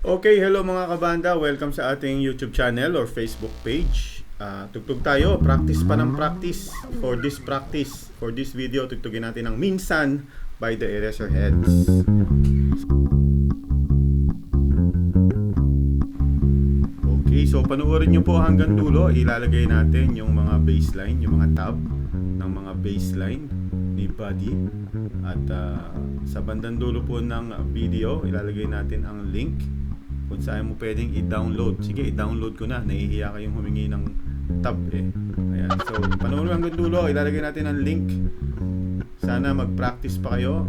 Okay, hello mga kabanda. Welcome sa ating YouTube channel or Facebook page. Tugtog tayo. Practice pa ng practice. For this video, tugtugin natin ang Minsan by the Eraserheads. Okay, so panoorin nyo po hanggang dulo. Ilalagay natin yung mga baseline, yung mga tab ng mga baseline ni Buddy. At sa bandang dulo po ng video, ilalagay natin ang link kung saan mo pwedeng i-download. Sige, i-download ko na. Nahihiya kayong humingi ng tab eh. Ayan. So, panoorin hanggang dulo. Ilalagay natin ang link. Sana mag-practice pa kayo.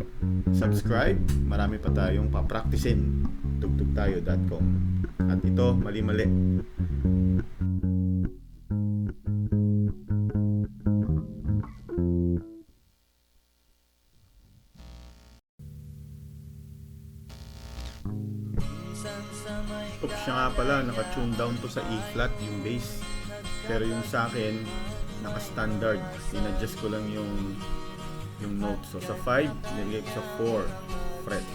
Subscribe. Marami pa tayong pa-practicein. Tugtugtayo.com. At ito, mali-mali. Oops, siya nga pala, naka-tune down to sa E-flat yung bass. Pero yung sa akin, naka-standard. In-adjust ko lang yung notes. So sa 5, nilagay ko sa 4 fret.